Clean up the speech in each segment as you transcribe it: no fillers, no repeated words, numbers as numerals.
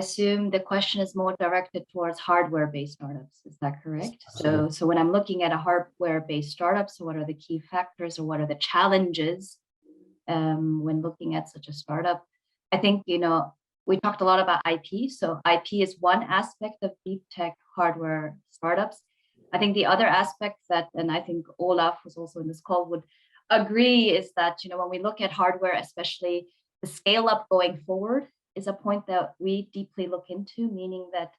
assume the question is more directed towards hardware-based startups. Is that correct? So when I'm looking at a hardware-based startup, so what are the key factors or what are the challenges when looking at such a startup? I think, we talked a lot about IP. So IP is one aspect of deep tech hardware startups. I think the other aspect that, and I think Olaf was also in this call, would agree is that, when we look at hardware, especially the scale up going forward, is a point that we deeply look into, meaning that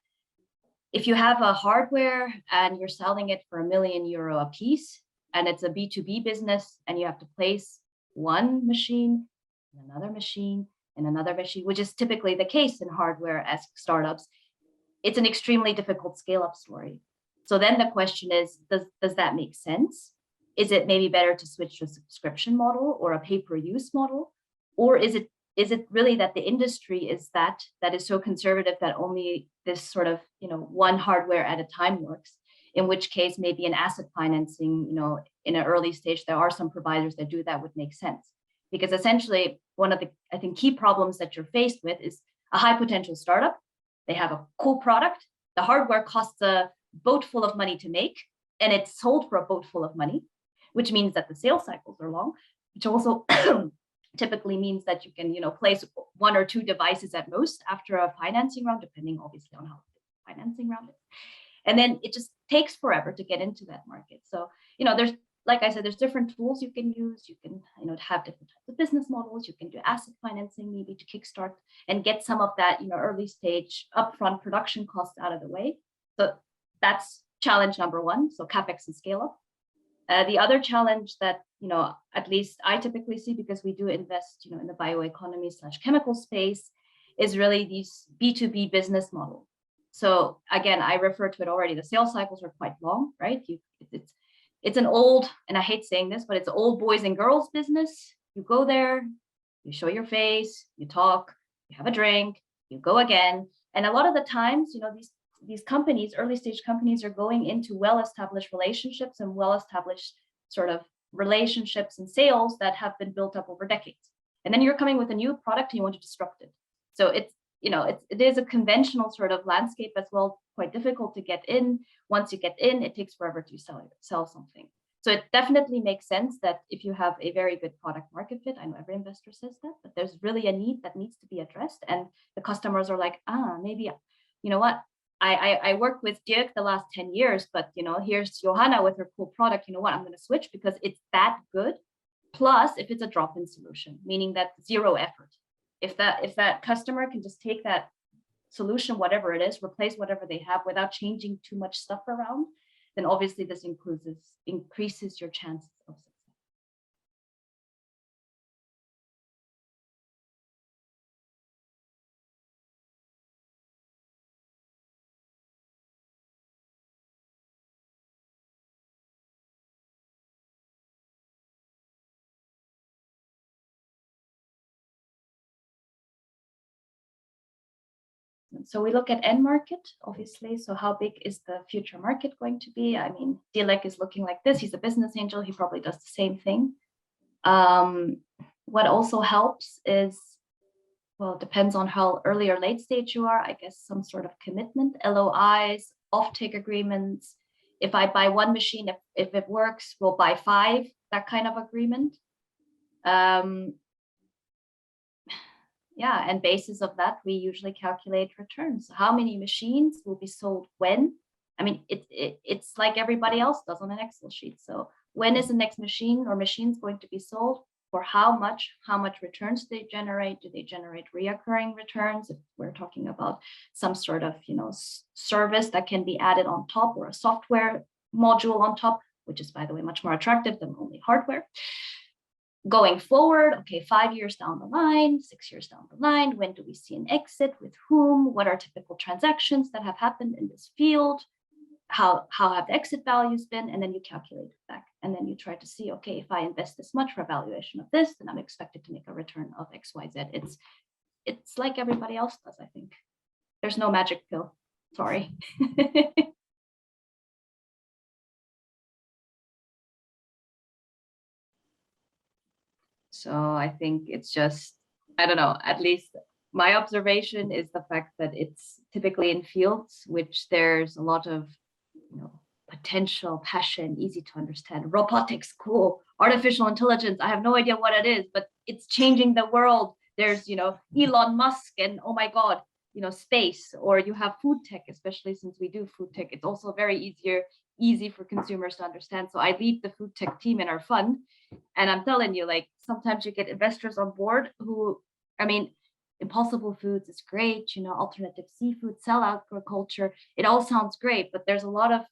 if you have a hardware and you're selling it for €1 million a piece, and it's a B2B business, and you have to place one machine, and another machine, and another machine, which is typically the case in hardware as startups, it's an extremely difficult scale-up story. So then the question is, does that make sense? Is it maybe better to switch to a subscription model or a pay-per-use model? Or is it really that the industry is that is so conservative that only this sort of, one hardware at a time works, in which case maybe an asset financing, in an early stage, there are some providers that do that would make sense. Because essentially one of the, I think, key problems that you're faced with is a high potential startup. They have a cool product. The hardware costs a boat full of money to make, and it's sold for a boat full of money, which means that the sales cycles are long, which also typically means that you can, place 1 or 2 devices at most after a financing round, depending obviously on how the financing round is. And then it just takes forever to get into that market. So, there's, like I said, there's different tools you can use. You can, have different types of business models. You can do asset financing maybe to kickstart and get some of that, early stage upfront production costs out of the way. So that's challenge number 1. So CapEx and scale up. The other challenge that, at least I typically see, because we do invest, in the bioeconomy / chemical space, is really these B2B business model. So again, I referred to it already. The sales cycles are quite long, right? It's an old, and I hate saying this, but it's old boys and girls business. You go there, you show your face, you talk, you have a drink, you go again. And a lot of the times, these companies, early stage companies, are going into well-established relationships and well-established sort of relationships and sales that have been built up over decades. And then you're coming with a new product and you want to disrupt it. So it is a conventional sort of landscape as well, quite difficult to get in. Once you get in, it takes forever to sell something. So it definitely makes sense that if you have a very good product market fit, I know every investor says that, but there's really a need that needs to be addressed. And the customers are like, maybe, you know what? I worked with Dirk the last 10 years, but here's Johanna with her cool product. You know what? I'm going to switch because it's that good. Plus, if it's a drop-in solution, meaning that 0 effort. If that customer can just take that solution, whatever it is, replace whatever they have without changing too much stuff around, then obviously this increases your chances of success. So we look at end market, obviously. So how big is the future market going to be? I mean, Dilek is looking like this. He's a business angel. He probably does the same thing. What also helps is, well, it depends on how early or late stage you are. I guess some sort of commitment, LOIs, offtake agreements. If I buy 1 machine, if it works, we'll buy 5, that kind of agreement. Yeah, and basis of that, we usually calculate returns. How many machines will be sold when? I mean, it's like everybody else does on an Excel sheet. So when is the next machine or machines going to be sold? For how much returns do they generate? Do they generate reoccurring returns? If we're talking about some sort of, service that can be added on top, or a software module on top, which is, by the way, much more attractive than only hardware. Going forward, okay, 5 years down the line, 6 years down the line, when do we see an exit? With whom? What are typical transactions that have happened in this field? How have the exit values been? And then you calculate it back. And then you try to see, okay, if I invest this much for valuation of this, then I'm expected to make a return of X, Y, Z. It's like everybody else does, I think. There's no magic pill. Sorry. So I think it's just, I don't know, at least my observation is the fact that it's typically in fields which there's a lot of, potential, passion, easy to understand. Robotics, cool. Artificial intelligence, I have no idea what it is, but it's changing the world. There's, Elon Musk and oh my God, space, or you have food tech, especially since we do food tech. It's also very easy for consumers to understand. So I lead the food tech team in our fund. And I'm telling you, like, sometimes you get investors on board who, I mean, Impossible Foods is great, alternative seafood, cell agriculture. It all sounds great, but there's a lot of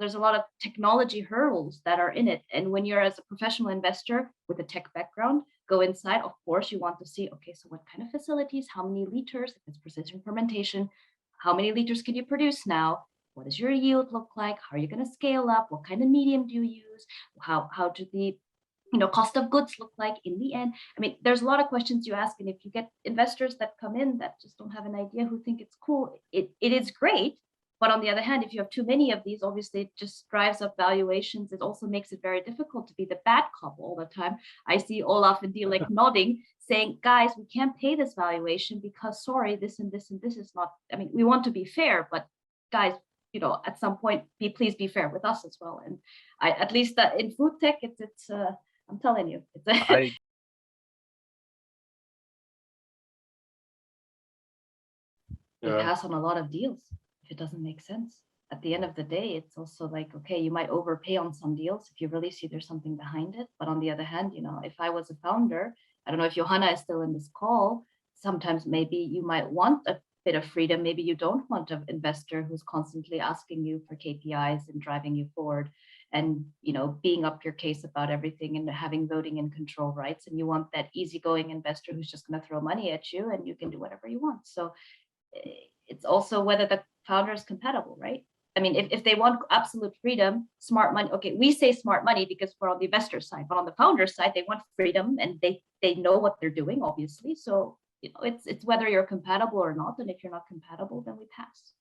there's a lot of technology hurdles that are in it. And when you're as a professional investor with a tech background, go inside, of course, you want to see, okay, so what kind of facilities, how many liters, if it's precision fermentation, how many liters can you produce now? What does your yield look like? How are you going to scale up? What kind of medium do you use? How do the cost of goods look like in the end? I mean, there's a lot of questions you ask, and if you get investors that come in that just don't have an idea, who think it's cool, it is great. But on the other hand, if you have too many of these, obviously it just drives up valuations. It also makes it very difficult to be the bad cop all the time. I see Olaf and Dilek nodding, saying, guys, we can't pay this valuation because, sorry, this and this and this is not, I mean, we want to be fair, but guys, at some point, please be fair with us as well. And at least in food tech, it's I'm telling you, I you yeah. pass on a lot of deals if it doesn't make sense. At the end of the day, it's also like, okay, you might overpay on some deals if you really see there's something behind it. But on the other hand, if I was a founder, I don't know if Johanna is still in this call, sometimes maybe you might want a bit of freedom. Maybe you don't want an investor who's constantly asking you for KPIs and driving you forward and being up your case about everything and having voting and control rights. And you want that easygoing investor who's just going to throw money at you and you can do whatever you want. So it's also whether the founder is compatible, right? I mean, if they want absolute freedom, smart money, okay, we say smart money because we're on the investor side, but on the founder side, they want freedom and they know what they're doing, obviously. So, it's whether you're compatible or not. And if you're not compatible, then we pass.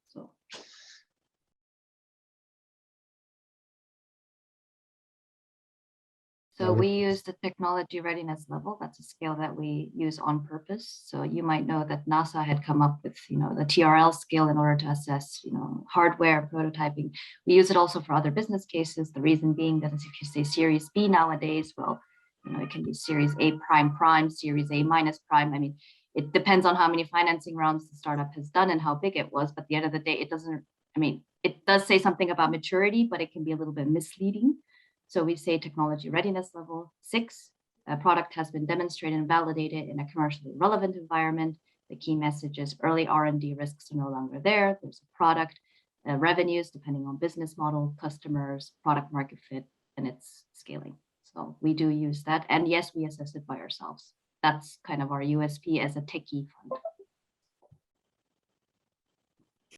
So we use the technology readiness level. That's a scale that we use on purpose. So you might know that NASA had come up with, the TRL scale in order to assess, hardware prototyping. We use it also for other business cases. The reason being that if you say Series B nowadays, well, it can be Series A prime, Series A minus prime. I mean, it depends on how many financing rounds the startup has done and how big it was. But at the end of the day, it does say something about maturity, but it can be a little bit misleading. So we say technology readiness level 6, a product has been demonstrated and validated in a commercially relevant environment. The key message is early R&D risks are no longer there. There's a product, revenues, depending on business model, customers, product market fit, and it's scaling. So we do use that. And yes, we assess it by ourselves. That's kind of our USP as a techie fund.